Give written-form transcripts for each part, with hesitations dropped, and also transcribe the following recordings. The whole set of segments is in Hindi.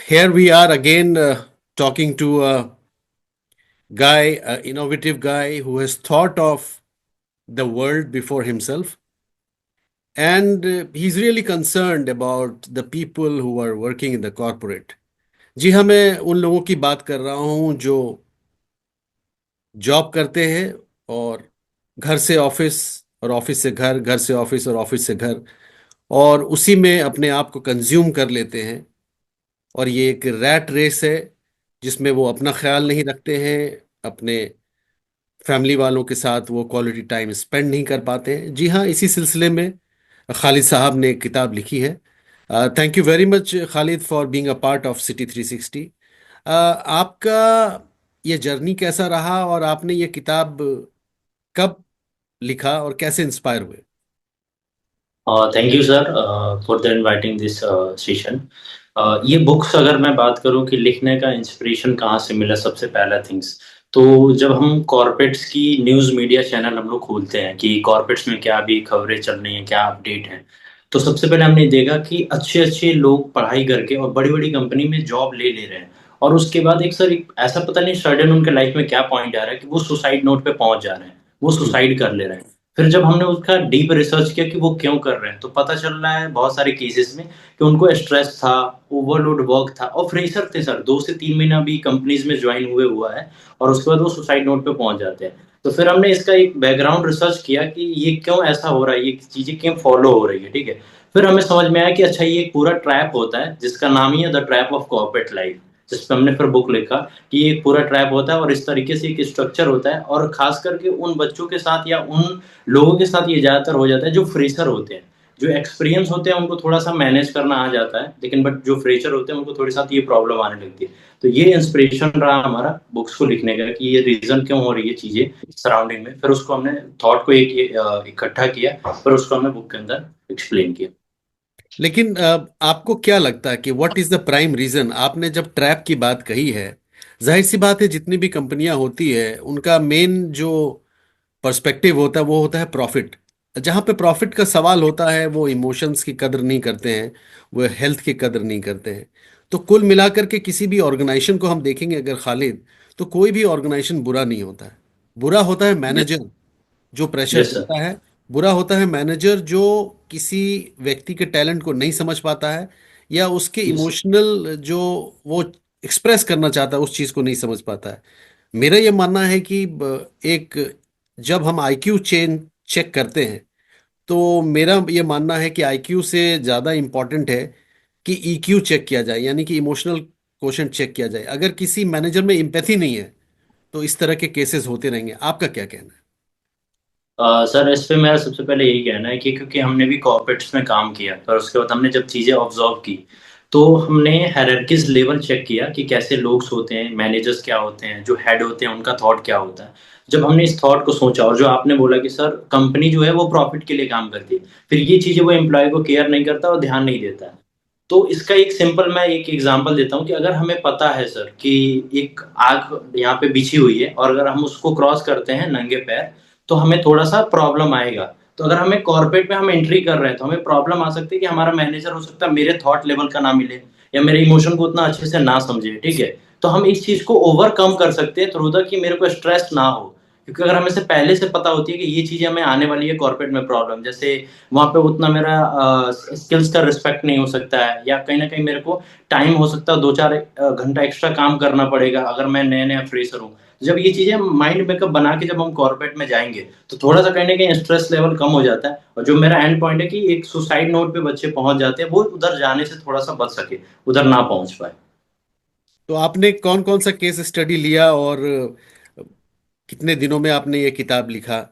Here we are again talking to a guy, an innovative guy who has thought of the world before himself. And he's really concerned about the people who are working in the corporate. जी हाँ, मैं उन लोगों की बात कर रहा हूँ जो जॉब करते हैं और घर से ऑफिस और ऑफिस से घर, घर से ऑफिस और ऑफिस से घर, और उसी में अपने आप को कंज्यूम कर लेते हैं। और ये एक रैट रेस है जिसमें वो अपना ख्याल नहीं रखते हैं, अपने फैमिली वालों के साथ वो क्वालिटी टाइम स्पेंड नहीं कर पाते हैं। जी हाँ, इसी सिलसिले में खालिद साहब ने एक किताब लिखी है। Thank you very much Khalid for being a part of city 360। आपका ये जर्नी कैसा रहा और आपने ये किताब कब लिखा और कैसे इंस्पायर हुए? Thank you sir for the inviting this session. ये बुक्स अगर मैं बात करूं कि लिखने का इंस्पिरेशन कहाँ से मिला, सबसे पहला थिंग्स तो जब हम कॉर्पोरेट्स की न्यूज़ मीडिया चैनल हम लोग खोलते हैं कि कॉर्पोरेट्स में क्या अभी खबरें चल रही हैं, क्या अपडेट है, तो सबसे पहले हमने देखा कि अच्छे अच्छे लोग पढ़ाई करके और बड़ी बड़ी कंपनी में जॉब ले ले रहे हैं। और उसके बाद एक सर एक ऐसा पता नहीं सडन उनके लाइफ में क्या पॉइंट आ रहा है कि वो सुसाइड नोट पे पहुंच जा रहे हैं, वो हम्म। सुसाइड कर ले रहे हैं। फिर जब हमने उसका डीप रिसर्च किया कि वो क्यों कर रहे हैं, तो पता चल रहा है बहुत सारे केसेस में कि उनको स्ट्रेस था, ओवरलोड वर्क था, और फ्रेशर थे सर, 2 से 3 महीना भी कंपनीज में ज्वाइन हुए हुआ है, और उसके बाद वो सुसाइड नोट पे पहुंच जाते हैं। तो फिर हमने इसका एक बैकग्राउंड रिसर्च किया कि ये क्यों ऐसा हो रहा है, ये चीजें क्यों फॉलो हो रही है, ठीक है। फिर हमें समझ में आया कि अच्छा, ये एक पूरा ट्रैप होता है जिसका नाम ही है the trap of corporate life, जिस पे हमने फिर बुक लिखा कि ये एक पूरा ट्रैप होता है और इस तरीके से एक स्ट्रक्चर होता है, और खास करके उन बच्चों के साथ या उन लोगों के साथ ये ज्यादातर हो जाता है जो फ्रेशर होते हैं। जो एक्सपीरियंस होते हैं उनको थोड़ा सा मैनेज करना आ जाता है, लेकिन बट जो फ्रेशर होते हैं उनको थोड़ी साथ ये प्रॉब्लम आने लगती है। तो ये इंस्पिरेशन रहा हमारा बुक्स को लिखने का कि ये रीजन क्यों हो रही है चीजें सराउंडिंग में। फिर उसको हमने थॉट को एक इकट्ठा किया, फिर उसको हमने बुक के अंदर एक्सप्लेन किया। लेकिन आपको क्या लगता है कि what is the prime reason? आपने जब ट्रैप की बात कही है, जाहिर सी बात है जितनी भी कंपनियां होती है उनका मेन जो पर्सपेक्टिव होता है वो होता है प्रॉफिट। जहां पे प्रॉफिट का सवाल होता है वो इमोशंस की कदर नहीं करते हैं, वो हेल्थ की कदर नहीं करते हैं। तो कुल मिलाकर के किसी भी ऑर्गेनाइजेशन को हम देखेंगे अगर खालिद, तो कोई भी ऑर्गेनाइजेशन बुरा नहीं होता है। बुरा होता है मैनेजर जो प्रेशर यस सर। देता है। बुरा होता है मैनेजर जो किसी व्यक्ति के टैलेंट को नहीं समझ पाता है, या उसके यस। इमोशनल जो वो एक्सप्रेस करना चाहता है उस चीज को नहीं समझ पाता है। मेरा ये मानना है कि एक जब हम आईक्यू चेन चेक करते हैं, तो मेरा ये मानना है कि आईक्यू से ज्यादा इंपॉर्टेंट है कि ईक्यू चेक किया जाए, यानी कि इमोशनल क्वोशंट चेक किया जाए। अगर किसी मैनेजर में एम्पैथी नहीं है तो इस तरह के केसेस होते रहेंगे। आपका क्या कहना है? सर इस पे मेरा सबसे पहले यही कहना है कि क्योंकि हमने भी कॉर्पोरेट्स में काम किया, पर उसके बाद हमने जब चीज़ें ऑब्जर्व की, तो हमने हायरार्कीज लेवल चेक किया कि कैसे लोग होते हैं, मैनेजर्स क्या होते हैं, जो हेड होते हैं उनका थॉट क्या होता है। जब हमने इस थॉट को सोचा, और जो आपने बोला कि सर कंपनी जो है वो प्रॉफिट के लिए काम करती है, फिर ये चीज़ें वो एम्प्लॉय को केयर नहीं करता और ध्यान नहीं देता है। तो इसका एक सिंपल मैं एक एग्जांपल देता हूँ कि अगर हमें पता है सर कि एक आग यहाँ पे बिछी हुई है, और अगर हम उसको क्रॉस करते हैं नंगे पैर, तो हमें थोड़ा सा प्रॉब्लम आएगा। तो अगर हमें कॉर्पोरेट में हम एंट्री कर रहे हैं, तो हमें प्रॉब्लम आ सकती है कि हमारा मैनेजर हो सकता है मेरे थॉट लेवल का ना मिले, या मेरे इमोशन को उतना अच्छे से ना समझे, ठीक है। तो हम इस चीज को ओवरकम कर सकते हैं थ्रू द कि मेरे को स्ट्रेस ना हो, क्योंकि अगर हमें से पहले से पता होती है कि ये चीजें हमें आने वाली है कॉर्पोरेट में प्रॉब्लम, जैसे वहां पे उतना मेरा स्किल्स का रिस्पेक्ट नहीं हो सकता है, या कहीं ना कहीं मेरे को टाइम हो सकता है 2-4 घंटा एक्स्ट्रा काम करना पड़ेगा अगर मैं नया नया फ्रेशर हूँ। जब ये चीजें माइंड मेकअप बना के जब हम कॉर्पोरेट में जाएंगे, तो थोड़ा सा कहीं ना कहीं स्ट्रेस लेवल कम हो जाता है, और जो मेरा एंड पॉइंट है कि एक सुसाइड नोट पे बच्चे पहुंच जाते हैं, वो उधर जाने से थोड़ा सा बच सके, उधर ना पहुंच पाए। तो आपने कौन कौन सा केस स्टडी लिया और कितने दिनों में आपने ये किताब लिखा?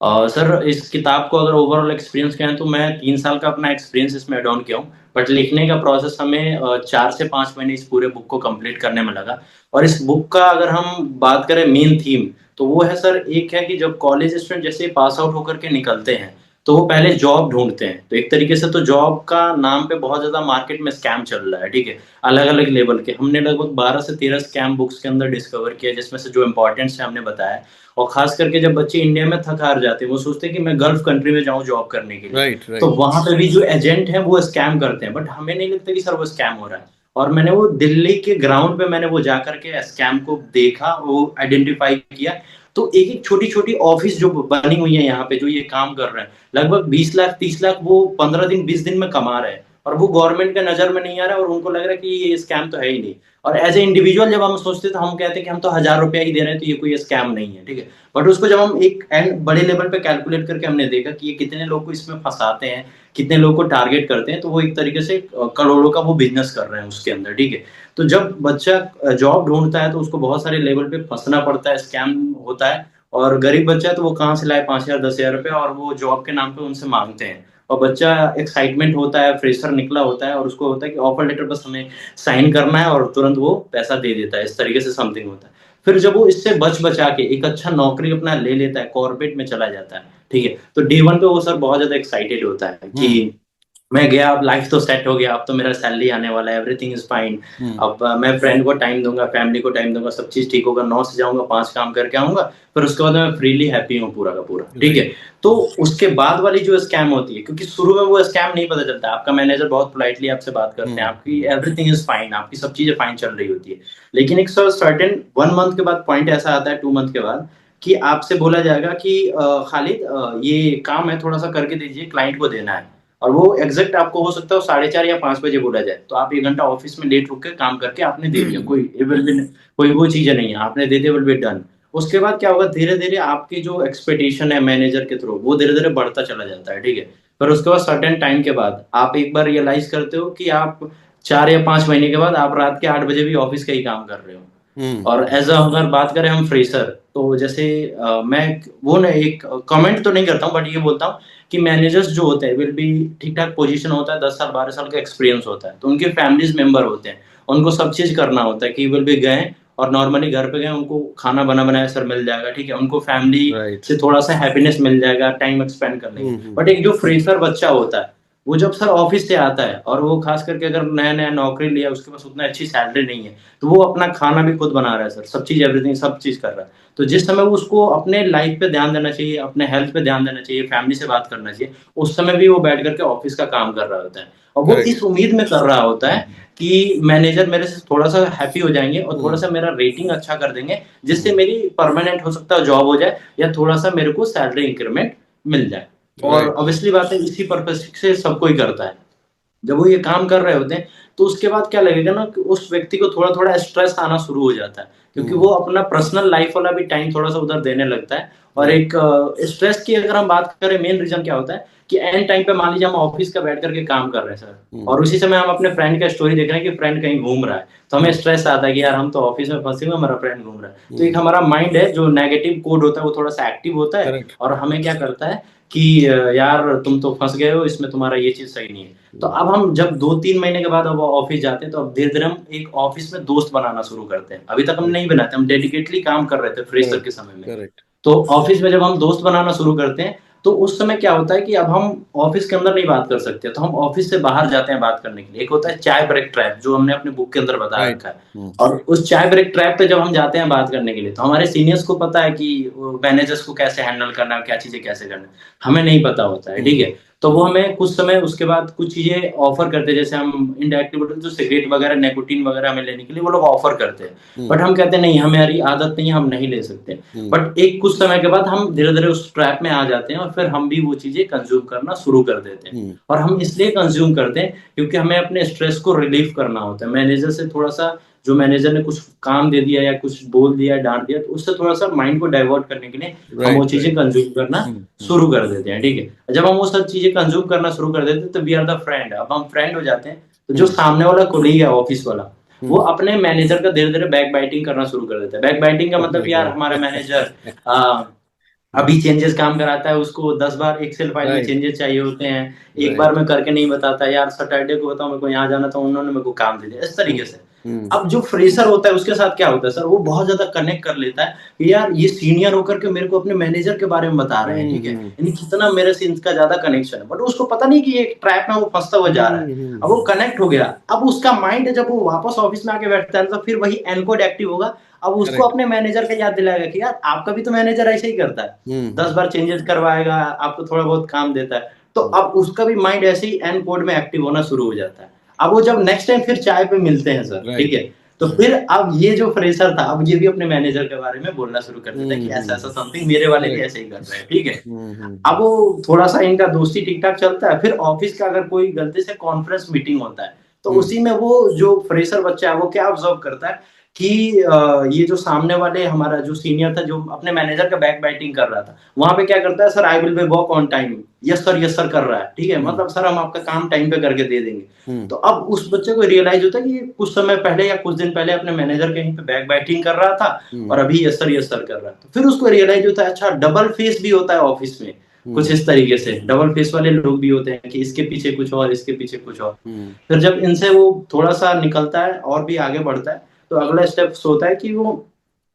सर इस किताब को अगर ओवरऑल एक्सपीरियंस कहें तो मैं 3 साल का अपना एक्सपीरियंस इसमें एड ऑन किया हूँ, बट लिखने का प्रोसेस हमें 4 से 5 महीने इस पूरे बुक को कंप्लीट करने में लगा। और इस बुक का अगर हम बात करें मेन थीम, तो वो है सर, एक है कि जब कॉलेज स्टूडेंट जैसे पास आउट होकर के निकलते हैं, तो वो पहले जॉब ढूंढते हैं। तो एक तरीके से तो जॉब का नाम पे बहुत ज्यादा मार्केट में स्कैम चल रहा है, ठीक है, अलग अलग लेवल के। हमने लगभग 12 से 13 स्कैम बुक्स के अंदर डिस्कवर किया, जिसमें से जो इंपॉर्टेंट है हमने बताया। और खास करके जब बच्चे इंडिया में थक हार जाते हैं, वो सोचते हैं कि मैं गल्फ कंट्री में जाऊं जॉब करने के लिए, राइट, तो राइट। वहां पे भी जो एजेंट है वो स्कैम करते हैं, बट हमें नहीं लगता कि सर वो स्कैम हो रहा है। और मैंने वो दिल्ली के ग्राउंड पे मैंने वो जा करके स्कैम को देखा, वो आइडेंटिफाई किया। तो एक एक छोटी छोटी ऑफिस जो बनी हुई है यहाँ पे, जो ये काम कर रहे हैं, लगभग 20 लाख 30 लाख वो 15 दिन 20 दिन में कमा रहे हैं, और वो गवर्नमेंट के नजर में नहीं आ रहा है, और उनको लग रहा है कि ये स्कैम तो है ही नहीं। और एज ए इंडिविजुअल जब हम सोचते तो हम कहते हैं कि हम तो 1000 रुपया ही दे रहे हैं, तो ये कोई स्कैम नहीं है, ठीक है। बट उसको जब हम एक एंड बड़े लेवल पे कैलकुलेट करके हमने देखा कि ये कितने लोग को इसमें फंसाते हैं, कितने लोग को टारगेट करते हैं, तो वो एक तरीके से करोड़ों का वो बिजनेस कर रहे हैं उसके अंदर, ठीक है। तो जब बच्चा जॉब ढूंढता है तो उसको बहुत सारे लेवल पे फंसना पड़ता है, स्कैम होता है। और गरीब बच्चा है तो वो कहाँ से लाए 5,000 10,000 रुपया, और वो जॉब के नाम पे उनसे मांगते हैं। और बच्चा एक्साइटमेंट होता है, फ्रेशर निकला होता है, और उसको होता है कि ऑफर लेटर बस हमें साइन करना है, और तुरंत वो पैसा दे देता है, इस तरीके से समथिंग होता है। फिर जब वो इससे बच बचा के एक अच्छा नौकरी अपना ले लेता है, कॉर्पोरेट में चला जाता है, ठीक है, तो डे वन पे वो सर बहुत ज्यादा एक्साइटेड होता है कि हम्म। मैं गया, अब लाइफ तो सेट हो गया, अब तो मेरा सैलरी आने वाला है, एवरीथिंग इज फाइन। हम्म। अब मैं फ्रेंड को टाइम दूंगा, फैमिली को टाइम दूंगा, सब चीज ठीक होगा, 9 से जाऊंगा, 5 काम करके आऊंगा। फिर उसके बाद मैं फ्रीली हैप्पी हूँ पूरा का पूरा, ठीक राइट। है। तो उसके बाद वाली जो स्कैम होती है, क्योंकि शुरू में वो स्कैम नहीं पता चलता, आपका मैनेजर बहुत पोलाइटली आपसे बात करते हैं, आपकी एवरीथिंग इज फाइन, आपकी सब चीजें फाइन चल रही होती है। लेकिन एक सर्टेन 1 मंथ के बाद पॉइंट ऐसा आता है, 2 मंथ के बाद, कि आपसे बोला जाएगा कि खालिद ये काम है, थोड़ा सा करके दीजिए, क्लाइंट को देना है। और वो एग्जैक्ट आपको हो सकता है 4:30 या 5 बजे बोला जाए, तो आप 1 घंटा ऑफिस में लेट होकर काम करके आपने दे दिया, कोई it will be- कोई वो चीजें नहीं है, आपने दे दिया, विल बी डन। उसके बाद क्या होगा, धीरे धीरे आपकी जो एक्सपेक्टेशन है मैनेजर के थ्रू, वो धीरे धीरे बढ़ता चला जाता है, ठीक है। पर उसके बाद सर्टेन टाइम के बाद आप एक बार रियलाइज करते हो कि आप 4 या 5 महीने के बाद आप रात के 8 बजे भी ऑफिस का ही काम कर रहे हो। हम्म। और एज अ अगर बात करें हम फ्रेशर, तो जैसे मैं वो ना एक कमेंट तो नहीं करता हूँ, बट ये बोलता हूँ कि मैनेजर्स जो होते हैं विल बी ठीक ठाक पोजीशन होता है, 10 साल 12 साल का एक्सपीरियंस होता है, तो उनके फैमिलीज मेंबर होते हैं, उनको सब चीज करना होता है कि विल बी गए और नॉर्मली घर पे गए, उनको खाना बना बनाया सर मिल जाएगा, ठीक है, उनको फैमिली राइट। से थोड़ा सा हैप्पीनेस मिल जाएगा, टाइम एक्सपेंड करने के लिए। बट एक जो फ्रेशर बच्चा होता है, वो जब सर ऑफिस से आता है, और वो खास करके अगर नया नया नौकरी लिया, उसके पास उतना अच्छी सैलरी नहीं है, तो वो अपना खाना भी खुद बना रहा है सर, सब चीज एवरीथिंग सब चीज कर रहा है। तो जिस समय वो उसको अपने लाइफ पे ध्यान देना चाहिए, अपने हेल्थ पे ध्यान देना चाहिए, फैमिली से बात करना चाहिए, उस समय भी वो बैठ करके ऑफिस का काम कर रहा होता है। और वो करेक्ट। इस उम्मीद में कर रहा होता है कि मैनेजर मेरे से थोड़ा सा हैप्पी हो जाएंगे और थोड़ा हम्म। सा मेरा रेटिंग अच्छा कर देंगे, जिससे हम्म। मेरी परमानेंट हो सकता है जॉब हो जाए, या थोड़ा सा मेरे को सैलरी इंक्रीमेंट मिल जाए। और राइट। ऑब्वियसली बात है, इसी पर्पज से सबको ही करता है। जब वो ये काम कर रहे होते हैं, तो उसके बाद क्या लगेगा ना, कि उस व्यक्ति को थोड़ा थोड़ा स्ट्रेस आना शुरू हो जाता है, क्योंकि वो हम्म। अपना पर्सनल लाइफ वाला भी टाइम थोड़ा सा उधर देने लगता है। और राइट। एक स्ट्रेस की अगर हम बात करें, मेन रीजन क्या होता है कि एंड टाइम पे मान लीजिए हम ऑफिस का बैठ करके काम कर रहे हैं सर, हम्म। और उसी समय हम अपने फ्रेंड का स्टोरी देख रहे हैं कि फ्रेंड कहीं घूम रहा है, तो हमें हम्म। स्ट्रेस आता है कि यार हम तो ऑफिस में फंसे हुए, हमारा फ्रेंड घूम रहा है। तो एक हम्म। हमारा माइंड है जो नेगेटिव कोड होता है, वो थोड़ा सा एक्टिव होता है, करेक्ट। और हमें क्या करता है कि यार तुम तो फंस गए हो इसमें, तुम्हारा ये चीज सही नहीं है। तो हम्म। अब हम जब 2-3 महीने के बाद अब ऑफिस जाते हैं, तो अब धीरे धीरे हम एक ऑफिस में दोस्त बनाना शुरू करते हैं, अभी तक हम नहीं बनाते, हम डेडिकेटली काम कर रहे थे फ्रेशर के करेक्ट। समय में। करेक्ट। तो ऑफिस में जब हम दोस्त बनाना शुरू करते हैं, तो उस समय क्या होता है कि अब हम ऑफिस के अंदर नहीं बात कर सकते, तो हम ऑफिस से बाहर जाते हैं बात करने के लिए। एक होता है चाय ब्रेक ट्रैप, जो हमने अपने बुक के अंदर बता राइट। रखा है। और उस चाय ब्रेक ट्रैप पे जब हम जाते हैं बात करने के लिए, तो हमारे सीनियर्स को पता है कि मैनेजर्स को कैसे हैंडल करना है, क्या चीजें कैसे करना है, हमें नहीं पता होता है, ठीक है। तो वो हमें कुछ समय उसके बाद कुछ चीजें ऑफर करते हैं, जैसे हम इनडायरेक्टली बोलते हैं, जो सिगरेट वगैरह निकोटीन वगैरह हमें लेने के लिए वो लोग ऑफर करते हैं। बट हम कहते हैं नहीं, हमारी आदत नहीं है, हम नहीं ले सकते। बट एक कुछ समय के बाद हम धीरे धीरे उस ट्रैप में आ जाते हैं, और फिर हम भी वो चीजें कंज्यूम करना शुरू कर देते हैं। और हम इसलिए कंज्यूम करते हैं क्योंकि हमें अपने स्ट्रेस को रिलीफ करना होता है, मैनेजर से थोड़ा सा, जो मैनेजर ने कुछ काम दे दिया या कुछ बोल दिया डांट दिया, तो उससे थोड़ा सा माइंड को डाइवर्ट करने के लिए हम वो राइट। चीजें राइट। कंज्यूम करना शुरू कर देते हैं, ठीक है। जब हम वो सब चीजें कंज्यूम करना शुरू कर देते हैं, तो वी आर द फ्रेंड, अब हम फ्रेंड हो जाते हैं। तो जो सामने वाला कोलीग है ऑफिस वाला, वो अपने मैनेजर का धीरे धीरे बैक बाइटिंग करना शुरू कर देता है। बैक बाइटिंग का ओह मतलब माय यार, गॉड। हमारा मैनेजर अभी चेंजेस काम कराता है, उसको 10 बार एक्सेल फाइल में राइट। चेंजेस चाहिए होते हैं, एक बार राइट। में करके नहीं बताता, यार सैटरडे को बताओ मेरे को यहाँ जाना था, उन्होंने मेरे को काम दे दिया, इस तरीके से। हम्म। अब जो फ्रेशर होता है उसके साथ क्या होता है सर, वो बहुत ज्यादा कनेक्ट कर लेता है कि यार ये सीनियर होकर के मेरे को अपने मैनेजर के बारे में बता रहे हैं, ठीक है, यानी कितना मेरे से इनका ज्यादा कनेक्शन है। बट उसको पता नहीं कि ये एक ट्रैप में वो फंसता हुआ जा रहा है। अब वो कनेक्ट हो गया, अब उसका माइंड जब वो वापस ऑफिस में आके बैठता है, तो फिर वही एनकोड एक्टिव होगा। अब उसको करेक्ट। अपने मैनेजर का याद दिलाएगा कि यार आपका भी तो मैनेजर ऐसे ही करता है, 10 बार चेंजेस करवाएगा, आपको थोड़ा बहुत काम देता है। तो अब उसका भी माइंड ऐसे ही एन कोड में एक्टिव होना शुरू हो जाता है। अब वो जब नेक्स्ट टाइम फिर चाय पे मिलते हैं सर, ठीक राइट। है, तो फिर अब ये जो फ्रेशर था, अब ये भी अपने मैनेजर के बारे में बोलना शुरू कर देता है कि ऐसा ऐसा समथिंग मेरे वाले भी राइट। ऐसे ही कर रहे हैं, ठीक है। अब वो थोड़ा सा इनका दोस्ती ठीक ठाक चलता है, फिर ऑफिस का अगर कोई गलती से कॉन्फ्रेंस मीटिंग होता है, तो हम्म उसी में वो जो फ्रेशर बच्चा है वो क्या ऑब्जर्व करता है कि ये जो सामने वाले हमारा जो सीनियर था, जो अपने मैनेजर का बैक बैटिंग कर रहा था, वहां पे क्या करता है, sir I will B work on time, yes sir कर रहा है, ठीक है, हम्म मतलब सर हम आपका काम टाइम पे करके दे देंगे। हम्म तो अब उस बच्चे को रियलाइज होता है कि ये कुछ समय पहले या कुछ दिन पहले अपने मैनेजर कहीं पे बैक बैटिंग कर रहा था, और हम्म अभी यस सर कर रहा है। तो फिर उसको रियलाइज होता है, अच्छा डबल फेस भी होता है ऑफिस में, कुछ हम्म इस तरीके से डबल फेस वाले लोग भी होते हैं कि इसके पीछे कुछ और, इसके पीछे कुछ और। हम्म फिर जब इनसे वो थोड़ा सा निकलता है और भी आगे बढ़ता है, तो अगला स्टेप होता है कि वो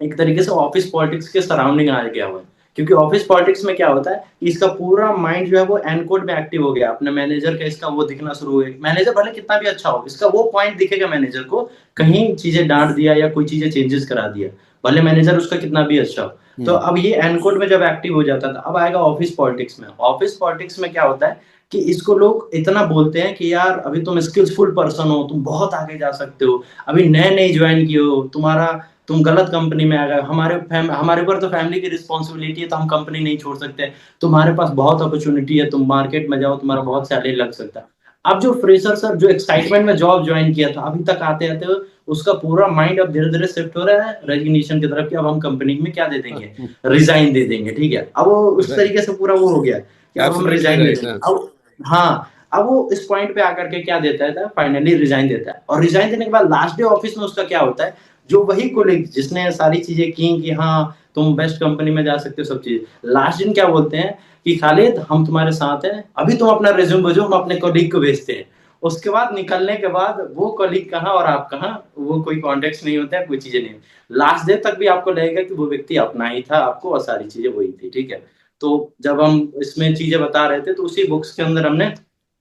एक तरीके से ऑफिस पॉलिटिक्स के सराउंडिंग आ गया हुआ है। क्योंकि ऑफिस पॉलिटिक्स में क्या होता है कि इसका पूरा माइंड जो है वो एनकोड में एक्टिव हो गया, अपने मैनेजर का इसका वो दिखना शुरू हो गया। मैनेजर भले कितना भी अच्छा हो, इसका वो पॉइंट दिखेगा मैनेजर को, कहीं चीजें डांट दिया या कोई चीजें चेंजेस करा दिया, भले मैनेजर उसका कितना भी अच्छा हो। तो हम्म अब ये एनकोड में जब एक्टिव हो जाता था, अब आएगा ऑफिस पॉलिटिक्स में। ऑफिस पॉलिटिक्स में क्या होता है कि इसको लोग इतना बोलते हैं कि यार अभी तुम स्किल्सफुल पर्सन हो, तुम बहुत आगे जा सकते हो, अभी नए नए ज्वाइन किए हो, तुम्हारा तुम गलत कंपनी में आ गए, हमारे ऊपर तो फैमिली की रिस्पॉन्सिबिलिटी है, तो हम कंपनी नहीं छोड़ सकते, तुम्हारे पास बहुत अपॉर्चुनिटी है, तुम मार्केट में जाओ, तुम्हारा बहुत सैलरी लग सकता है। अब जो फ्रेशर सर जो एक्साइटमेंट में जॉब ज्वाइन किया था, अभी तक आते आते उसका पूरा माइंड अब धीरे धीरे शिफ्ट हो रहा है रेजिग्नेशन की तरफ, कि अब हम कंपनी में क्या दे देंगे, रिजाइन दे देंगे, ठीक है। अब वो उस राइट। तरीके से पूरा वो हो गया कि अब हम एब्सोल्युटली रिजाइन दे राइट। देंगे। अब हाँ, अब वो इस पॉइंट पे आकर के क्या देता है, फाइनली रिजाइन देता है। और रिजाइन देने के बाद लास्ट डे ऑफिस में उसका क्या होता है, जो वही कोलिग जिसने सारी चीजें की कि हाँ तुम बेस्ट कंपनी में जा सकते हो, सब चीज, लास्ट दिन क्या बोलते हैं कि खालिद हम तुम्हारे साथ हैं, अभी तुम अपना रिज्यूम भेजो, हम अपने कोलिग को भेजते हैं। उसके बाद निकलने के बाद वो कलीग कहाँ और आप कहाँ, वो कोई कॉन्टेक्ट नहीं होता है, कोई चीजें नहीं। लास्ट डे तक भी आपको लगेगा कि वो व्यक्ति अपना ही था आपको, और सारी चीजें वही थी, ठीक है। तो जब हम इसमें चीजें बता रहे थे, तो उसी बुक्स के अंदर हमने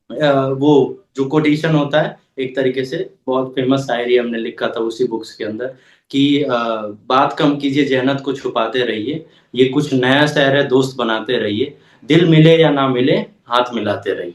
वो जो कोटेशन होता है, एक तरीके से बहुत फेमस शायरी हमने लिखा था उसी बुक्स के अंदर कि बात कम कीजिए, जहनत को छुपाते रहिए, ये कुछ नया शहर है, दोस्त बनाते रहिए, दिल मिले या ना मिले, हाथ मिलाते रहिए।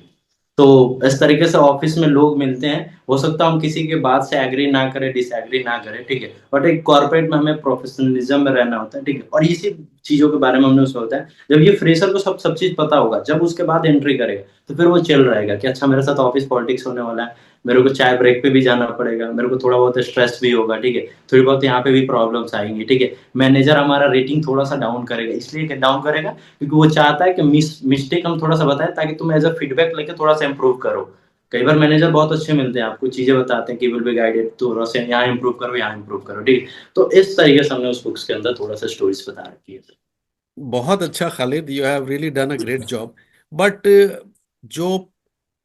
तो इस तरीके से ऑफिस में लोग मिलते हैं, हो सकता है हम किसी के बात से एग्री ना करें, डिसएग्री ना करें, ठीक है, बट एक कॉर्पोरेट में हमें प्रोफेशनलिज्म में रहना होता है, ठीक है। और इसी चीजों के बारे में हमने उसमें होता है, जब ये फ्रेशर को सब सब चीज पता होगा, जब उसके बाद एंट्री करेगा, तो फिर वो चिल रहेगा कि अच्छा मेरे साथ ऑफिस पॉलिटिक्स होने वाला है, मेरे को चाय ब्रेक पे भी जाना पड़ेगा, मेरे को थोड़ा बहुत स्ट्रेस भी होगा, ठीक है, थोड़ी बहुत यहाँ पे भी प्रॉब्लम्स आएंगी, ठीक है। मैनेजर हमारा रेटिंग थोड़ा सा डाउन करेगा, इसलिए डाउन करेगा क्योंकि वो चाहता है कि मिस्टेक हम थोड़ा सा बताएं, ताकि तुम एज अ फीडबैक लेके थोड़ा सा इंप्रूव करो। कई बार मैनेजर बहुत अच्छे मिलते हैं, आपको चीजें बताते हैं कि विल बी गाइडेड, थोड़ा सा यहाँ इंप्रूव करो, यहाँ इंप्रूव करो, ठीक है। तो इस तरीके से हमने उस बुक्स के अंदर थोड़ा सा स्टोरीज बता रखी है। बहुत अच्छा Khalid, you have really done a great job. But जो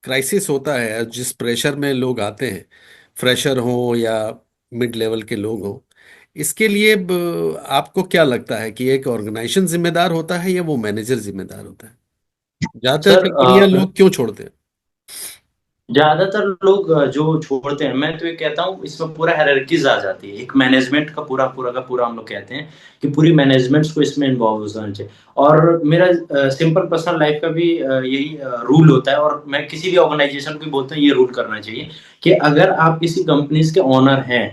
क्राइसिस होता है, जिस प्रेशर में लोग आते हैं, फ्रेशर हो या मिड लेवल के लोग हों, इसके लिए आपको क्या लगता है कि एक ऑर्गेनाइजेशन जिम्मेदार होता है या वो मैनेजर जिम्मेदार होता है? ज्यादातर सर कंपनियां लोग क्यों छोड़ते हैं? ज्यादातर लोग जो छोड़ते हैं, मैं तो ये कहता हूँ इसमें पूरा हायरार्कीज आ जाती है, एक मैनेजमेंट का पूरा पूरा का पूरा हम लोग कहते हैं कि पूरी मैनेजमेंट्स को इसमें इन्वॉल्व होना चाहिए। और मेरा सिंपल पर्सनल लाइफ का भी यही रूल होता है, और मैं किसी भी ऑर्गेनाइजेशन को भी बोलता हूँ ये रूल करना चाहिए कि अगर आप किसी कंपनीज के ओनर हैं,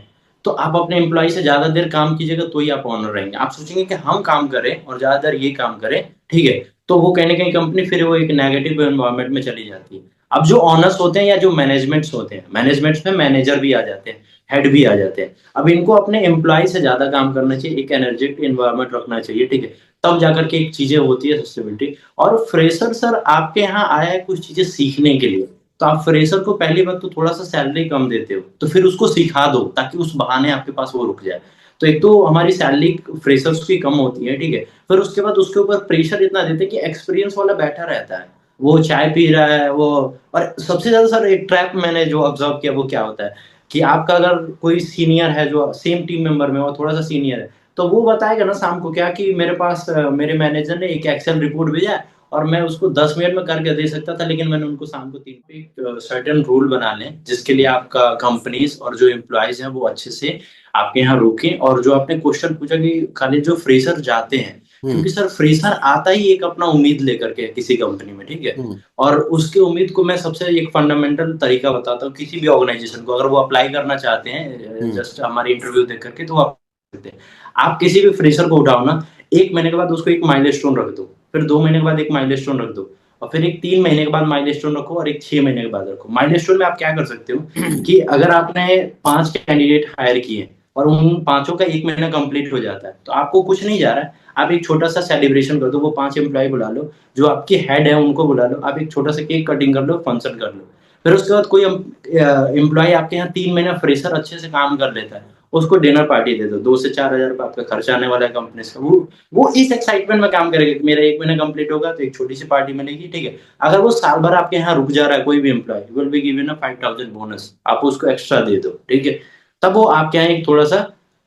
तो आप अपने एम्प्लॉय से ज्यादा देर काम कीजिएगा, तो ही आप ओनर रहेंगे। आप सोचेंगे कि हम काम करें और ज्यादा देर ये काम करें, ठीक है, तो वो कहीं ना कहीं कंपनी फिर वो एक नेगेटिव एनवायरमेंट में चली जाती है। अब जो ऑनर्स होते हैं या जो मैनेजमेंट्स होते हैं, मैनेजमेंट्स में मैनेजर भी आ जाते हैं, हेड भी आ जाते हैं, अब इनको अपने एम्प्लॉय से ज्यादा काम करना चाहिए, एक एनर्जेटिक एनवायरनमेंट रखना चाहिए, ठीक है, तब जाकर के एक चीजें होती है सस्टेनेबिलिटी। और फ्रेशर सर आपके यहाँ आया है कुछ चीजें सीखने के लिए, तो आप फ्रेशर को पहली बात तो थोड़ा सा सैलरी कम देते हो, तो फिर उसको सिखा दो ताकि उस बहाने आपके पास वो रुक जाए। तो एक तो हमारी सैलरी फ्रेशर्स की कम होती है, ठीक है, फिर उसके बाद उसके ऊपर प्रेशर इतना देते हैं कि एक्सपीरियंस वाला बैठा रहता है, वो चाय पी रहा है वो। और सबसे ज्यादा सर एक ट्रैप मैंने जो ऑब्जर्व किया वो क्या होता है कि आपका अगर कोई सीनियर है जो सेम टीम मेंबर में और थोड़ा सा सीनियर है, तो वो बताएगा ना शाम को क्या कि मेरे पास मेरे मैनेजर ने एक एक्सेल रिपोर्ट भेजा है, और मैं उसको 10 मिनट में करके दे सकता था, लेकिन मैंने उनको शाम को 3 पे एक सर्टेन रूल बना लें जिसके लिए आपका कंपनीज और जो एम्प्लॉयज हैं वो अच्छे से आपके यहाँ रुके। और जो आपने क्वेश्चन पूछा कि खाली जो फ्रेशर जाते हैं, हम्म। क्योंकि सर फ्रेशर आता ही एक अपना उम्मीद लेकर के किसी कंपनी में, ठीक है। हम्म। और उसके उम्मीद को मैं सबसे एक फंडामेंटल तरीका बताता हूँ किसी भी ऑर्गेनाइजेशन को, अगर वो अप्लाई करना चाहते हैं हम्म। जस्ट हमारी इंटरव्यू देख करके, तो आप सकते हैं। आप किसी भी फ्रेशर को उठाओ ना, 1 महीने के बाद उसको एक माइलस्टोन रख दो, फिर 2 महीने के बाद एक माइलस्टोन रख दो, और फिर एक 3 महीने के बाद माइलस्टोन रखो, और एक 6 महीने के बाद रखो। माइलस्टोन में आप क्या कर सकते हो कि अगर आपने 5 कैंडिडेट हायर किए और उन पांचों का 1 महीना कंप्लीट हो जाता है, तो आपको कुछ नहीं जा रहा है, आप एक छोटा सा सेलिब्रेशन कर दो, वो 5 एम्प्लॉय बुला लो, जो आपके हेड है उनको बुला लो, आप एक छोटा सा केक कटिंग कर लो, फंक्शन कर लो। फिर उसके बाद कोई एम्प्लॉय आपके यहाँ 3 महीना फ्रेशर अच्छे से काम कर लेता है, उसको डिनर पार्टी दे दो, 2 से 4 हजार रुपये आपका खर्चा आने वाला है कंपनी से। वो इस एक्साइटमेंट में काम करेगा कि मेरा 1 महीना कंप्लीट होगा तो एक छोटी सी पार्टी मिलेगी, ठीक है। अगर वो साल भर आपके यहाँ रुक जा रहा है, कोई भी employee will be given a 5,000 bonus, आप उसको एक्स्ट्रा दे दो, ठीक है। तब वो आपके यहाँ एक थोड़ा सा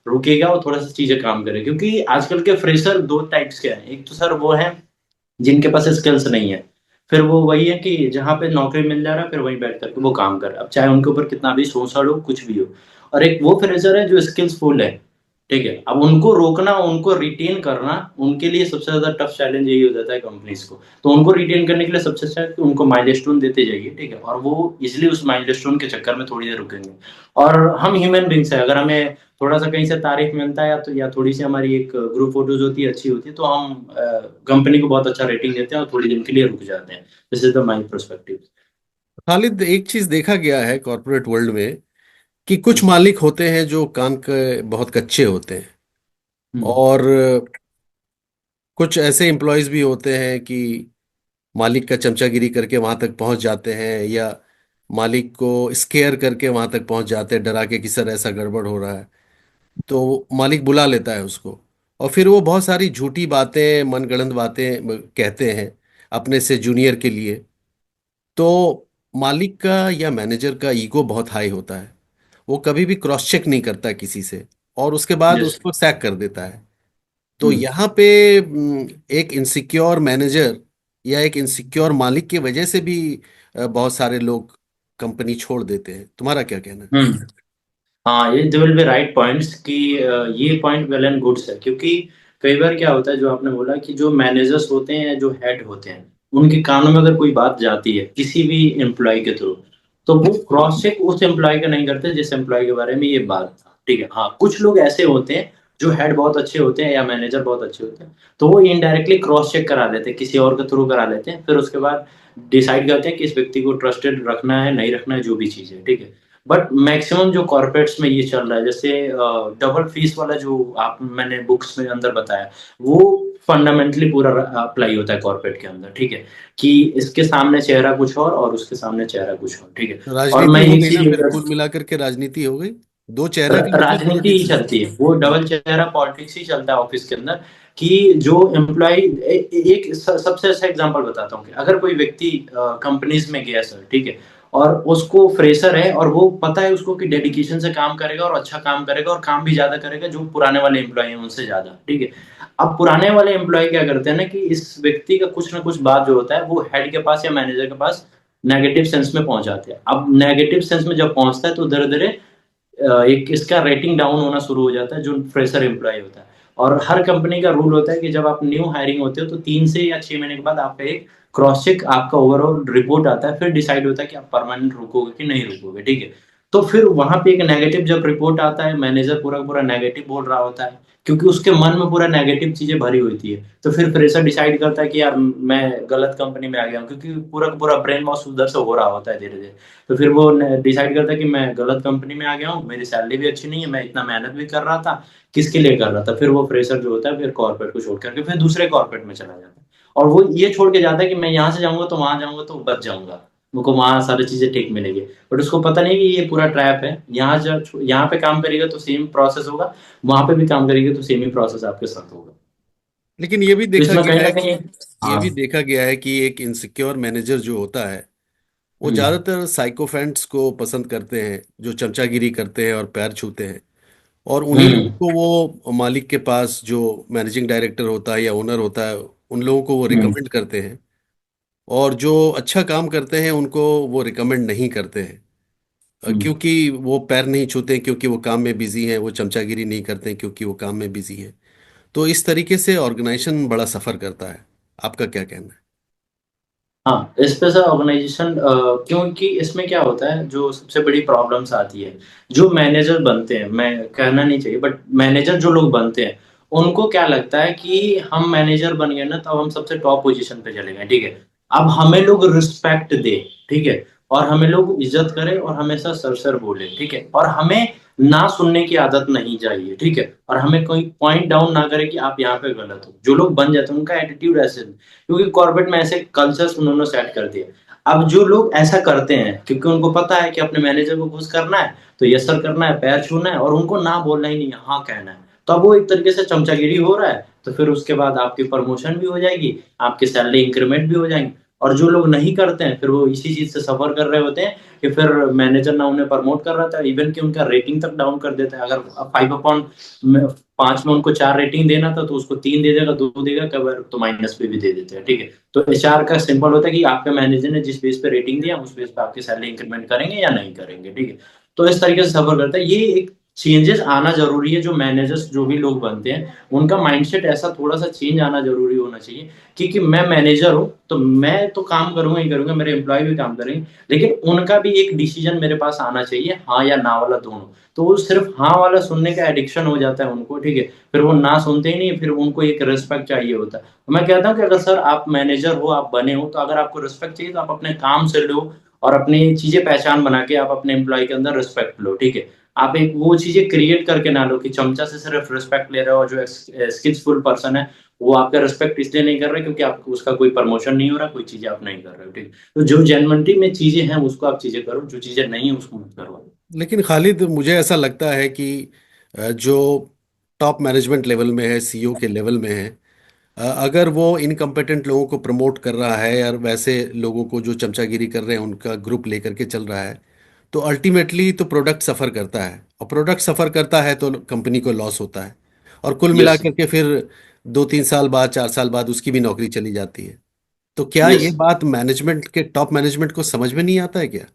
रुकेगा और थोड़ा सा चीजें काम करें, क्योंकि आजकल के फ्रेशर दो टाइप्स के हैं। एक तो सर वो है जिनके पास स्किल्स नहीं है, फिर वो वही है कि जहाँ पे नौकरी मिल जा रहा है फिर वहीं बैठ करके वो काम कर रहा है, अब चाहे उनके ऊपर कितना भी शोषण हो, कुछ भी हो। और एक वो फ्रेशर है जो स्किल्सफुल है, ठीक है। अब उनको रोकना, उनको रिटेन करना, उनके लिए सबसे ज्यादा टफ चैलेंज यही हो जाता है कंपनीज को। तो उनको रिटेन करने के लिए सबसे अच्छा है कि उनको माइलस्टोन देते जाइए, ठीक है, और वो इजिली उस माइलस्टोन के चक्कर में थोड़ी देर रुकेंगे। और हम ह्यूमन बींग्स है, अगर हमें थोड़ा सा कहीं से तारीफ मिलता है, या थोड़ी सी हमारी एक ग्रुप फोटोज होती है अच्छी होती है, तो हम कंपनी को बहुत अच्छा रेटिंग देते हैं और थोड़ी दिन के लिए रुक जाते हैं। This is the my perspective. Khalid, एक चीज देखा गया है कॉरपोरेट वर्ल्ड में कि कुछ मालिक होते हैं जो काम के बहुत कच्चे होते हैं, और कुछ ऐसे एम्प्लॉयज भी होते हैं कि मालिक का चमचागिरी करके वहां तक पहुंच जाते हैं, या मालिक को स्केयर करके वहां तक पहुंच जाते हैं, डरा के कि सर ऐसा गड़बड़ हो रहा है। तो मालिक बुला लेता है उसको, और फिर वो बहुत सारी झूठी बातें, मनगढ़ंत बातें कहते हैं अपने से जूनियर के लिए। तो मालिक का या मैनेजर का ईगो बहुत हाई होता है, वो कभी भी क्रॉस चेक नहीं करता किसी से, और उसके बाद यस। उसको सैक कर देता है। तो यहाँ पे एक इनसिक्योर मैनेजर या एक इनसिक्योर मालिक की वजह से भी बहुत सारे लोग कंपनी छोड़ देते हैं। तुम्हारा क्या कहना है? हम्म। हाँ, ये दे विल बी राइट पॉइंट्स कि ये पॉइंट वेल एंड गुड्स है, क्योंकि कई बार क्या होता है, जो आपने बोला कि जो मैनेजर्स होते हैं, जो हेड होते हैं, उनके कानों में अगर कोई बात जाती है किसी भी एम्प्लॉय के थ्रू, तो वो क्रॉस चेक उस एम्प्लॉय का नहीं करते जिस एम्प्लॉय के बारे में ये बात था, ठीक है। हाँ, कुछ लोग ऐसे होते हैं जो हेड बहुत अच्छे होते हैं या मैनेजर बहुत अच्छे होते हैं, तो वो इनडायरेक्टली क्रॉस चेक करा लेते हैं, किसी और के थ्रू करा लेते हैं, फिर उसके बाद डिसाइड करते हैं कि इस व्यक्ति को ट्रस्टेड रखना है नहीं रखना है, जो भी चीज़ है, ठीक है। बट मैक्सिमम जो कॉर्पोरेट्स में ये चल रहा है, जैसे डबल फीस वाला जो आप मैंने बुक्स में अंदर बताया, वो फंडामेंटली पूरा अप्लाई होता है कॉर्पोरेट के अंदर, ठीक है। कि इसके सामने चेहरा कुछ और उसके सामने चेहरा कुछ और, ठीक है। और राजनीति मैं हो एक गई ना, फिर चीज, कुल मिलाकर के राजनीति हो गई। दो चेहरा का मतलब राजनीति ही पॉलिटिक्स है। चलती है, वो हम्म। डबल चेहरा पॉलिटिक्स ही चलता है ऑफिस के अंदर। कि जो एम्प्लॉय, एक सबसे अच्छा एग्जांपल बताता हूँ कि अगर कोई व्यक्ति कंपनीज में गया सर, ठीक है, और उसको फ्रेशर है और वो पता है उसको कि डेडिकेशन से काम करेगा और अच्छा काम करेगा और काम भी ज्यादा करेगा जो पुराने वाले एम्प्लॉय हैं उनसे ज्यादा, ठीक है। अब पुराने वाले एम्प्लॉय क्या करते हैं ना कि इस व्यक्ति का कुछ ना कुछ बात जो होता है वो हेड के पास या मैनेजर के पास नेगेटिव सेंस में पहुंचाते हैं। अब नेगेटिव सेंस में जब पहुंचता है तो धीरे धीरे एक इसका रेटिंग डाउन होना शुरू हो जाता है जो फ्रेशर एम्प्लॉय होता है। और हर कंपनी का रूल होता है कि जब आप न्यू हायरिंग होते हो तो 3 से या 6 महीने के बाद आपका एक क्रॉस चेक, आपका ओवरऑल रिपोर्ट आता है, फिर डिसाइड होता है कि आप परमानेंट रुकोगे कि नहीं रुकोगे, ठीक है। तो फिर वहां पे एक नेगेटिव जब रिपोर्ट आता है, मैनेजर पूरा पूरा नेगेटिव बोल रहा होता है, क्योंकि उसके मन में पूरा नेगेटिव चीजें भरी होती है। तो फिर फ्रेशर डिसाइड करता है कि यार मैं गलत कंपनी में आ गया हूँ, क्योंकि पूरा का पूरा ब्रेन वॉश उधर से हो रहा होता है धीरे धीरे। तो फिर वो डिसाइड करता है कि मैं गलत कंपनी में आ गया हूँ, मेरी सैलरी भी अच्छी नहीं है, मैं इतना मेहनत भी कर रहा था, किसके लिए कर रहा था। फिर वो फ्रेशर जो होता है फिर कॉर्पोरेट को छोड़ करके फिर दूसरे कॉर्पोरेट में चला जाता है, और वो ये छोड़ के जाता है कि मैं यहाँ से जाऊंगा तो वहां जाऊंगा तो बच जाऊंगा, मुझको वहां सारी चीजें ठीक मिलेगी। बट उसको पता नहीं कि ये पूरा ट्रैप है, यहाँ जब यहाँ पे काम करेगा तो सेम प्रोसेस होगा, वहां पे भी काम करेगा तो सेम ही प्रोसेस आपके साथ होगा। लेकिन ये भी तो देखा इसमें कहीं गया ना है कहीं, कि ये हाँ। भी देखा गया है कि एक इनसिक्योर मैनेजर जो होता है वो हम्म। ज्यादातर साइकोफेंट्स को पसंद करते हैं, जो चमचागिरी करते हैं और पैर छूते हैं। और उन्हीं लोगों हम्म। को वो मालिक के पास जो मैनेजिंग डायरेक्टर होता है या ओनर होता है, उन लोगों को वो हम्म। रिकमेंड करते हैं। और जो अच्छा काम करते हैं उनको वो रिकमेंड नहीं करते हैं, हम्म। क्योंकि वो पैर नहीं छूते हैं, क्योंकि वो काम में बिजी हैं। वो चमचागिरी नहीं करते हैं क्योंकि वो काम में बिजी हैं। तो इस तरीके से ऑर्गेनाइजेशन बड़ा सफर करता है। आपका क्या कहना हाँ, इस पे सर ऑर्गेनाइजेशन, क्योंकि इसमें क्या होता है, जो सबसे बड़ी प्रॉब्लम्स आती है, जो मैनेजर बनते हैं, मैं कहना नहीं चाहिए बट मैनेजर जो लोग बनते हैं, उनको क्या लगता है कि हम मैनेजर बन गए ना, तब हम सबसे टॉप पोजीशन पे चले गए, ठीक है। अब हमें लोग रिस्पेक्ट दे, ठीक है, और हमें लोग इज्जत करें और हमेशा सर सर बोले, ठीक है, और हमें ना सुनने की आदत नहीं चाहिए, ठीक है, और हमें कोई पॉइंट डाउन ना करे कि आप यहाँ पे गलत हो। जो लोग बन जाते हैं उनका एटीट्यूड ऐसे, क्योंकि कॉर्पोरेट में ऐसे कल्चर्स उन्होंने सेट कर दिया। अब जो लोग ऐसा करते हैं क्योंकि उनको पता है कि अपने मैनेजर को खुश करना है, तो यस सर करना है, पैर छूना है, और उनको ना बोलना ही नहीं है, हाँ कहना है। तो अब वो एक तरीके से चमचागिरी हो रहा है, तो फिर उसके बाद आपकी प्रमोशन भी हो जाएगी, आपकी सैलरी इंक्रीमेंट भी हो जाएंगी। और जो लोग नहीं करते हैं फिर वो इसी चीज से सफर कर रहे होते हैं कि फिर मैनेजर ना उन्हें प्रमोट कर रहा था, इवन कि उनका रेटिंग तक डाउन कर देता है। अगर 5/5 में उनको 4 रेटिंग देना था तो उसको 3 दे देगा, 2 देगा, कभी तो माइनस पे भी दे देते हैं, ठीक है। तो एचआर का सिंपल होता है कि आपके मैनेजर ने जिस बेस पे रेटिंग दिया उस बेस पे आपकी सैलरी इंक्रीमेंट करेंगे या नहीं करेंगे, ठीक है। तो इस तरीके से सफर करता है। ये एक चेंजेस आना जरूरी है, जो मैनेजर्स जो भी लोग बनते हैं उनका माइंडसेट ऐसा थोड़ा सा चेंज आना जरूरी होना चाहिए। क्योंकि मैं मैनेजर हूँ तो मैं तो काम करूंगा ही करूंगा, मेरे एम्प्लॉय भी काम करेंगे, लेकिन उनका भी एक डिसीजन मेरे पास आना चाहिए, हाँ या ना वाला दोनों। तो वो सिर्फ हाँ वाला सुनने का एडिक्शन हो जाता है उनको, ठीक है, फिर वो ना सुनते ही नहीं, फिर उनको एक रिस्पेक्ट चाहिए होता है। तो मैं कहता हूँ कि अगर सर आप मैनेजर हो, आप बने हो, तो अगर आपको रिस्पेक्ट चाहिए तो आप अपने काम से लो, और अपनी चीजें पहचान बना के आप अपने एम्प्लॉय के अंदर रिस्पेक्ट लो, ठीक है। आप एक वो चीजें क्रिएट करके ना लो कि चमचा से सिर्फ रिस्पेक्ट ले रहे हो, और जो स्किल्सफुल पर्सन है वो आपका रिस्पेक्ट इसलिए नहीं कर रहा क्योंकि आपको उसका कोई प्रमोशन नहीं हो रहा, कोई चीजें आप नहीं कर रहे हो, ठीक है। तो जो जेन्युइनिटी में चीजें हैं उसको आप चीजें करो, जो चीजें नहीं है उसको मत करो। है? लेकिन खालिद, मुझे ऐसा लगता है कि जो टॉप मैनेजमेंट लेवल में है, सीईओ के लेवल में है, अगर वो इनकम्पिटेंट लोगों को प्रमोट कर रहा है या वैसे लोगों को जो चमचागिरी कर रहे हैं उनका ग्रुप लेकर के चल रहा है, तो अल्टीमेटली तो प्रोडक्ट सफ़र करता है, और प्रोडक्ट सफ़र करता है तो कंपनी को लॉस होता है। और कुल यस मिलाकर के फिर 2-3 साल बाद, 4 साल बाद उसकी भी नौकरी चली जाती है। तो क्या यस ये बात मैनेजमेंट के, टॉप मैनेजमेंट को समझ में नहीं आता है क्या?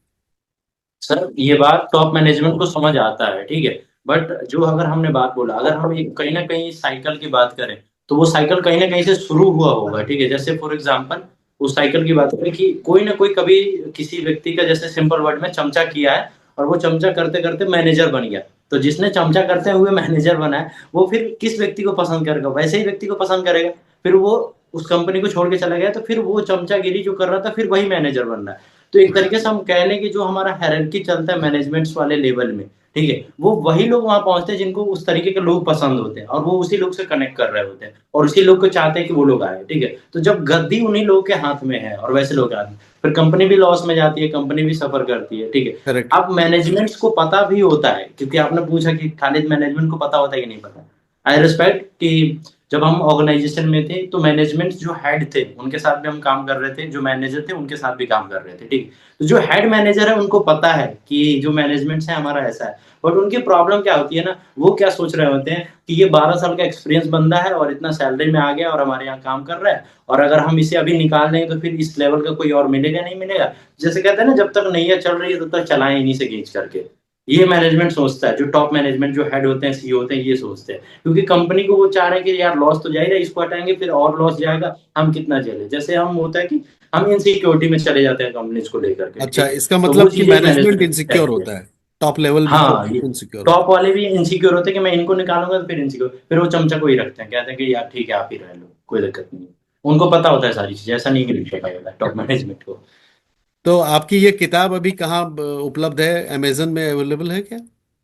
सर, ये बात टॉप मैनेजमेंट को समझ आता है, ठीक है। बट जो अगर हमने बात बोला, अगर हम एक कहीं ना कहीं साइकिल की बात करें, तो वो साइकिल कहीं ना कहीं से शुरू हुआ होगा, ठीक है। जैसे फॉर एग्जांपल उस साइकिल की बात करें कि कोई ना कोई कभी किसी व्यक्ति का, जैसे सिंपल वर्ड में, चमचा किया है, और वो चमचा करते करते मैनेजर बन गया। तो जिसने चमचा करते हुए मैनेजर बना है वो फिर किस व्यक्ति को पसंद करेगा? वैसे ही व्यक्ति को पसंद करेगा। फिर वो उस कंपनी को छोड़ के चला गया, तो फिर वो चमचागिरी जो कर रहा था फिर वही मैनेजर बन रहा है। तो एक तरीके से हम कह लें कि जो हमारा हायरार्की चलता है मैनेजमेंट्स वाले लेवल में, ठीक है, वो वही लोग वहां पहुंचते हैं जिनको उस तरीके के लोग पसंद होते हैं, और वो उसी लोग से कनेक्ट कर रहे होते हैं, और उसी लोग को चाहते हैं कि वो लोग आए, ठीक है। तो जब गद्दी उन्हीं लोगों के हाथ में है और वैसे लोग आते हैं, फिर कंपनी भी लॉस में जाती है, कंपनी भी सफर करती है, ठीक है। करेक्ट। अब मैनेजमेंट्स को पता भी होता है, क्योंकि आपने पूछा कि खालिद मैनेजमेंट को पता होता है कि नहीं पता। आई रिस्पेक्ट कि जब हम ऑर्गेनाइजेशन में थे तो मैनेजमेंट जो हेड थे उनके साथ भी हम काम कर रहे थे, जो मैनेजर थे उनके साथ भी काम कर रहे थे, ठीक है। तो जो हेड मैनेजर है उनको पता है कि जो मैनेजमेंट है हमारा ऐसा है। बट उनकी प्रॉब्लम क्या होती है ना, वो क्या सोच रहे होते हैं कि ये 12 साल का एक्सपीरियंस बंदा है और इतना सैलरी में आ गया और हमारे यहाँ काम कर रहा है, और अगर हम इसे अभी निकाल देंगे तो फिर इस लेवल का कोई और मिलेगा नहीं मिलेगा। जैसे कहते हैं ना, जब तक नैया चल रही है तब तक चलाएं इन्हीं से खींच करके। ये मैनेजमेंट सोचता है, जो टॉप मैनेजमेंट, जो हेड होते हैं, सीईओ होते हैं, ये सोचते हैं। क्योंकि कंपनी को वो चाह रहे हैं कि यार लॉस तो जाएगा, इसको हटाएंगे फिर और लॉस जाएगा, हम कितना झेले। जैसे हम होता है कि हम इनसिक्योरिटी में चले जाते हैं कंपनीज को लेकर के, अच्छा, ठीक है। इसका तो वो मतलब कि चीजें मैनेजमेंट मैनेजमेंट इनसिक्योर कहती है। होता है, टॉप लेवल भी हाँ, ये इनसिक्योर होता टॉप वाले भी इनसिक्योर होते हैं कि मैं इनको निकालूंगा, तो फिर इनसिक्योर, फिर वो चमचा को ही रखते हैं, कहते हैं कि यार ठीक है आप ही रह लो, कोई दिक्कत नहीं है। उनको पता होता है सारी चीजें, ऐसा नहीं कि नहीं पता होता टॉप मैनेजमेंट को। है। तो आपकी ये किताब अभी कहाँ उपलब्ध है? अमेजन में अवेलेबल है क्या?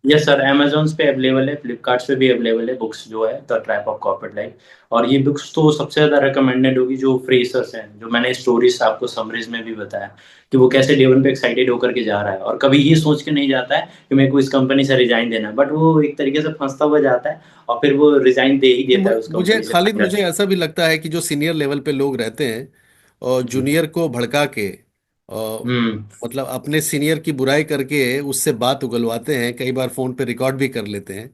यस सर, अमेजोन पे अवेलेबल है, फ्लिपकार्ट पे भी अवेलेबल है, बुक्स जो है the trap of corporate life. और ये बुक्स तो सबसे ज्यादा रिकमेंडेड होगी जो फ्रेशर्स हैं, जो मैंने स्टोरीज आपको समरीज में भी बताया कि वो कैसे डे वन पे एक्साइटेड होकर के जा रहा है, और कभी ये सोच के नहीं जाता है कि मेरे को इस कंपनी से रिजाइन देना है, बट वो एक तरीके से फंसता हुआ जाता है, और फिर वो रिजाइन दे ही देता है उस मुझे कंपनी से खालिद, फाइनल। मुझे ऐसा भी लगता है कि जो सीनियर लेवल पे लोग रहते हैं और जूनियर को भड़का के, और हम्म। मतलब अपने सीनियर की बुराई करके उससे बात उगलवाते हैं, कई बार फोन पे रिकॉर्ड भी कर लेते हैं।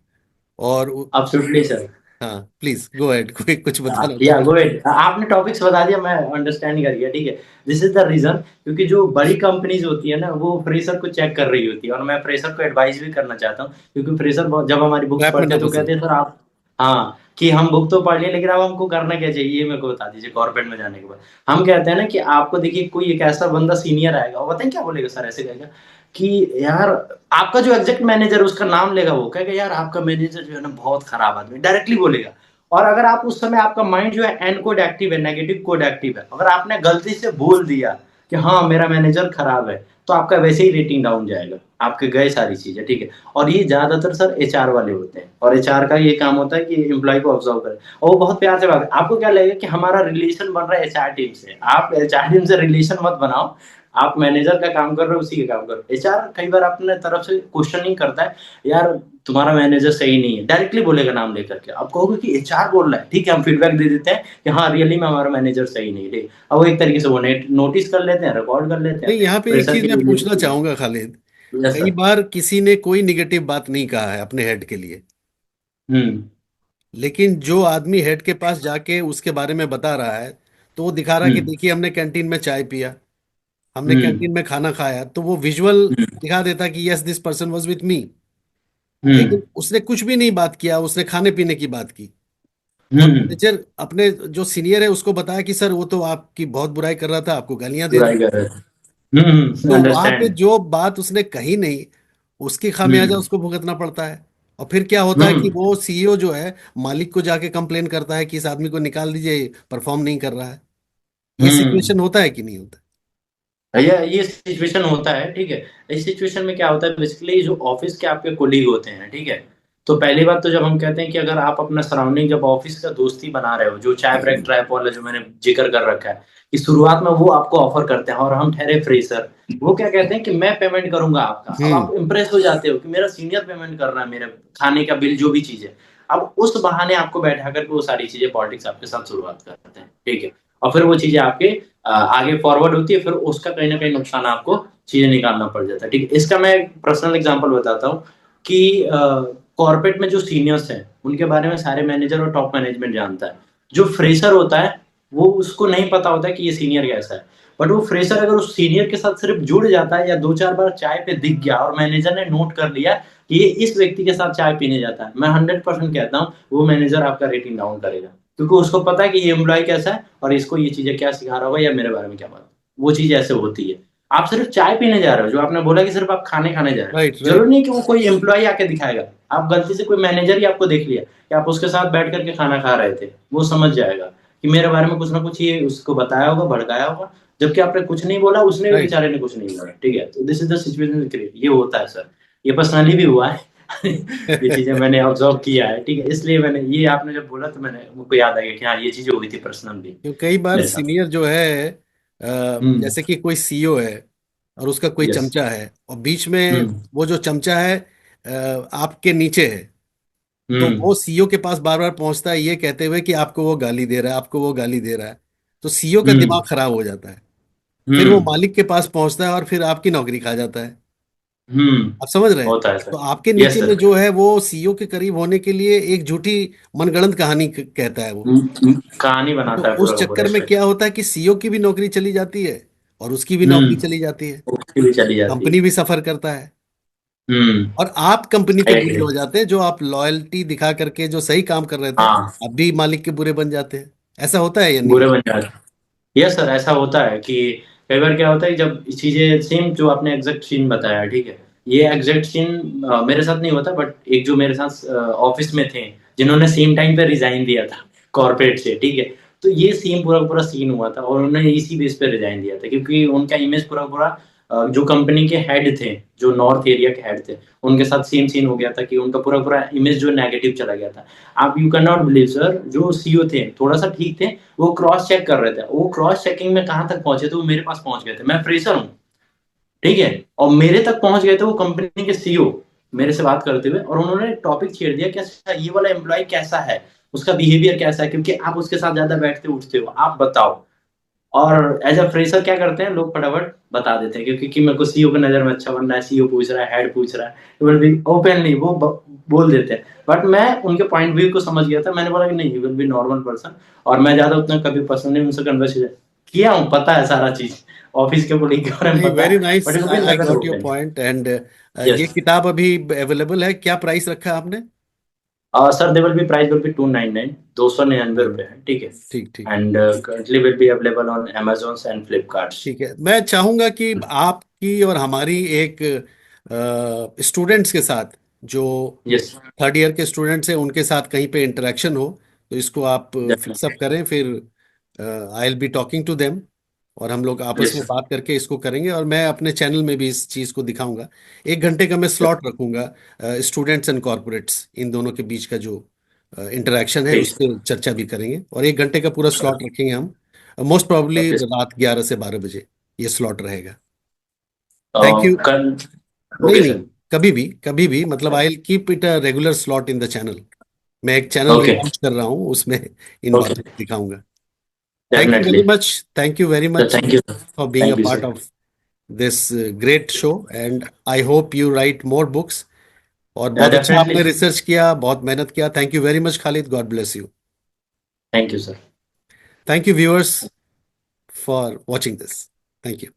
और एब्सोल्युटली सर। हाँ, प्लीज गो अहेड, कोई कुछ बताना या चाहते गो इट, आपने टॉपिक्स बता दिया, मैं अंडरस्टैंड कर गया, ठीक है। दिस इज द रीजन, क्योंकि जो बड़ी कंपनीज होती है ना वो फ्रेशर को चेक कर रही होती है, और मैं फ्रेशर को एडवाइस भी करना चाहता हूँ, क्योंकि फ्रेशर जब हमारी बुक्स ट्रैप में पढ़ते ना हैं तो फंसे। कहते हैं सर आप, हाँ, कि हम बुक तो पढ़ लिए, लेकिन अब हमको करना क्या चाहिए ये मेरे को बता दीजिए कॉर्पोरेट में जाने के बाद। हम कहते हैं ना कि आपको देखिए कोई एक ऐसा बंदा सीनियर आएगा, और बताएं क्या बोलेगा सर, ऐसे कहेगा कि यार आपका जो एग्जैक्ट मैनेजर उसका नाम लेगा, वो कहेगा यार आपका मैनेजर जो है ना बहुत खराब आदमी, डायरेक्टली बोलेगा। और अगर आप उस समय आपका माइंड जो है एन कोड एक्टिव है, नेगेटिव कोड एक्टिव है, अगर आपने गलती से बोल दिया कि हाँ मेरा मैनेजर खराब है, तो आपका वैसे ही रेटिंग डाउन जाएगा, आपके गए सारी चीजें, ठीक है। और ये ज्यादातर सर एचआर वाले होते हैं, और एचआर का ये काम होता है कि एम्प्लॉय को ऑब्जर्व करे, और वो बहुत प्यार से बात, आपको क्या लगेगा कि हमारा रिलेशन बन रहा है एचआर टीम से, आप एचआर टीम से रिलेशन मत बनाओ, आप मैनेजर का काम कर रहे हो, उसी का काम करो। एचआर कई बार अपने तरफ से क्वेश्चनिंग करता है, यार तुम्हारा मैनेजर सही नहीं है, डायरेक्टली बोलेगा नाम लेकर के, आप कहोगे कि एचआर बोल रहा है, ठीक है, हम फीडबैक दे देते हैं कि हाँ रियली में हमारा मैनेजर सही नहीं है, ठीक। अब वो एक तरीके से वो नोटिस कर लेते हैं, रिकॉर्ड कर लेते हैं, नहीं, यहाँ पे एक प्रेशर चीज की मैं वजह पूछना से। चाहूंगा खालिद। यस कई सर। बार किसी ने कोई निगेटिव बात नहीं कहा है अपने हेड के लिए, हम्म। लेकिन जो आदमी हेड के पास जाके उसके बारे में बता रहा है, तो वो दिखा रहा है कि हम्म। देखिए हमने कैंटीन में चाय पिया, हमने हम्म। कैंटीन में खाना खाया, तो वो विजुअल हम्म। दिखा देता कि yes this person was with me. Hmm. लेकिन उसने कुछ भी नहीं बात किया, उसने खाने पीने की बात की। और हम्म। मैनेजर अपने जो सीनियर है उसको बताया कि सर वो तो आपकी बहुत बुराई कर रहा था, आपको गालियां दे रहा बुराई था। कर रहे थे। तो वहां पे अंडरस्टैंड। जो बात उसने कही नहीं, उसकी खामियाजा हम्म। उसको भुगतना पड़ता है। और फिर क्या होता है कि हम्म। वो सीईओ जो है मालिक को जाके कंप्लेन करता है कि इस आदमी को निकाल दीजिए, परफॉर्म नहीं कर रहा है। ये हम्म। सिचुएशन होता है कि नहीं होता? भैया ये सिचुएशन होता है, ठीक है। इस सिचुएशन में क्या होता है, बेसिकली जो ऑफिस के आपके कोलीग होते हैं, ठीक है। तो पहली बात तो जब हम कहते हैं कि अगर आप अपना सराउंडिंग जब ऑफिस का दोस्ती बना रहे हो, जो चाय ब्रेक ट्रैप वाला जो मैंने जिक्र कर रखा है, कि शुरुआत में वो आपको ऑफर करते हैं और हम ठहरे फ्रेशर, वो क्या कहते हैं कि मैं पेमेंट करूंगा आपका, अब हम्म। आप इंप्रेस हो जाते हो कि मेरा सीनियर पेमेंट कर रहा है मेरे खाने का बिल जो भी चीज है। अब उस बहाने आपको बैठा करके वो सारी चीजें पॉलिटिक्स आपके साथ शुरुआत करते हैं, ठीक है। और फिर वो चीजें आपके आगे फॉरवर्ड होती है, फिर उसका कहीं ना कहीं नुकसान आपको चीजें निकालना पड़ जाता है, ठीक है। इसका मैं एक पर्सनल एग्जांपल बताता हूँ कि कॉर्पोरेट में जो सीनियर्स हैं उनके बारे में सारे मैनेजर और टॉप मैनेजमेंट जानता है। जो फ्रेशर होता है वो उसको नहीं पता होता है कि ये सीनियर कैसा है। बट वो फ्रेशर अगर उस सीनियर के साथ सिर्फ जुड़ जाता है या दो चार बार चाय पे दिख गया और मैनेजर ने नोट कर लिया कि ये इस व्यक्ति के साथ चाय पीने जाता है, मैं 100% कहता हूँ वो मैनेजर आपका रेटिंग डाउन करेगा, क्योंकि उसको पता है कि ये एम्प्लॉय कैसा है और इसको ये चीजें क्या सिखा रहा होगा या मेरे बारे में क्या बात। वो चीज ऐसे होती है। आप सिर्फ चाय पीने जा रहे हो, जो आपने बोला कि सिर्फ आप खाने खाने जा रहे हो, राइट, राइट। जरूरी नहीं कि वो कोई एम्प्लॉय आके दिखाएगा। आप गलती से कोई मैनेजर ही आपको देख लिया कि आप उसके साथ बैठ करके खाना खा रहे थे, वो समझ जाएगा कि मेरे बारे में कुछ ना कुछ ये उसको बताया होगा, भड़काया होगा, जबकि आपने कुछ नहीं बोला, उसने भी राइट। बेचारे ने कुछ नहीं बोला, ठीक है। तो this is the situation create, ये होता है सर, ये पर्सनली भी हुआ है। ये चीजें मैंने ऑब्जर्व किया है, ठीक है, इसलिए मैंने ये आपने जब बोला तो मैंने मुझको याद आ गया कि हाँ ये चीजें हुई थी पर्सनली क्यों कई बार मेरे साथ। सीनियर जो है, हम्म। जैसे कि कोई सीईओ है और उसका कोई यस। चमचा है, और बीच में हम्म। वो जो चमचा है आपके नीचे है, तो हम्म। वो सीईओ के पास बार बार पहुंचता है ये कहते हुए कि आपको वो गाली दे रहा है, आपको वो गाली दे रहा है। तो सीईओ का हम्म। दिमाग खराब हो जाता है। फिर वो हम्म। मालिक के पास पहुंचता है और फिर आपकी नौकरी खा जाता है। हम्म। आप समझ रहे हैं? होता है तो सर। आपके यस नीचे में सर। जो है वो सीईओ के करीब होने के लिए एक झूठी मनगढ़ंत कहानी कहता है वो। कहानी तो बनाता है उस पूरा का पूरा चक्कर में इसमें। क्या होता है कि सीईओ की भी नौकरी चली जाती है और उसकी भी नौकरी चली हम्म। जाती है। उसकी भी चली जाती है। कंपनी भी सफर करता है। हम्म। और आप कंपनी के आई बुरे एग्री। हो जाते हैं, जो आप लॉयल्टी दिखा करके जो सही काम कर रहे थे, हाँ। आप भी मालिक के बुरे बन जाते हैं। ऐसा होता है या नहीं बुरे होता? बन जाते हैं। यस सर, ऐसा होता है कि कई बार क्या होता है कि जब चीजें सेम जो आपने एग्जैक्ट सीन बताया, ठीक है, ये एग्जैक्ट सीन मेरे साथ नहीं होता, बट एक जो मेरे साथ ऑफिस में थे जिन्होंने सेम टाइम पे रिजाइन दिया था कॉर्पोरेट से, ठीक है। तो ये सेम पूरा पूरा सीन हुआ था और उन्होंने इसी बेस पे रिजाइन दिया था, क्योंकि उनका इमेज पूरा पूरा जो कंपनी के हेड थे, जो नॉर्थ एरिया के हेड थे, उनके साथ सेम सीन हो गया था कि उनका पूरा पूरा इमेज जो नेगेटिव चला गया था। आप you can not believe sir, जो सीईओ थे थोड़ा सा ठीक थे, वो क्रॉस चेक कर रहे थे, वो क्रॉस चेकिंग में कहाँ तक पहुंचे थे, वो मेरे पास पहुंच गए थे, मैं फ्रेशर हूँ, ठीक है, और मेरे तक पहुंच गए थे वो कंपनी के सीईओ मेरे से बात करते हुए, और उन्होंने टॉपिक छेड़ दिया कि अच्छा ये वाला एम्प्लॉय कैसा है, उसका बिहेवियर कैसा है, क्योंकि आप उसके साथ ज्यादा बैठते उठते हो, आप बताओ। और एज अ फ्रेशर क्या करते हैं लोग, फटाफट बता देते हैं, क्योंकि कि मेरे को सीईओ की नजर में अच्छा बनना है, सीईओ पूछ रहा है, हेड पूछ रहा है, तो विल बी ओपनली वो बोल देते हैं। बट मैं उनके पॉइंट व्यू को समझ गया था, मैंने बोला कि नहीं, विल बी नॉर्मल पर्सन। और मैं ज्यादा उतना कभी पर्सनली उनसे कन्वर्सेशन किया हूँ, पता है सारा चीज, ऑफिस के कोलीग के बारे में नहीं, पता वेरी है, nice, but it's been I never got your open. Point. And ये यस। किताब अभी अवेलेबल है, क्या प्राइस रखा है आपने? Sir they will be price will be 299, 299 रुपये है, ठीक है। ठीक ठीक। And currently will be available on Amazon and Flipkarts. ठीक है, मैं चाहूंगा कि आपकी और हमारी एक स्टूडेंट्स के साथ, जो यस। थर्ड ईयर के स्टूडेंट्स हैं, उनके साथ कहीं पे इंटरेक्शन हो, तो इसको आप फिक्सअप डेफिनेटली। करें। फिर I will be talking to them, और हम लोग आपस यस। में बात करके इसको करेंगे, और मैं अपने चैनल में भी इस चीज़ को दिखाऊंगा। 1 घंटे का मैं स्लॉट रखूंगा, स्टूडेंट्स एंड कॉरपोरेट्स इन दोनों के बीच का जो इंटरेक्शन है उस ठीक। पर चर्चा भी करेंगे, और 1 घंटे का पूरा स्लॉट रखेंगे हम। Most probably okay. रात 11 से 12 बजे ये स्लॉट रहेगा। Thank you. कल। नहीं ओके नहीं, सर। कभी भी मतलब I will keep it a regular slot in the channel. मैं एक चैनल ओके। रिलॉन्च कर रहा हूँ, उसमें इन ओके। बातों को दिखाऊंगा। Thank you very definitely. Much. Thank you very sir much thank you sir. For being a thank you part sir. Of this great show, and I hope you right more books. और बहुत अच्छा डेफिनेटली आपने सर। रिसर्च किया, बहुत मेहनत किया। Thank you very much Khalid, God bless you. Thank you sir. Thank you viewers for watching this. Thank you.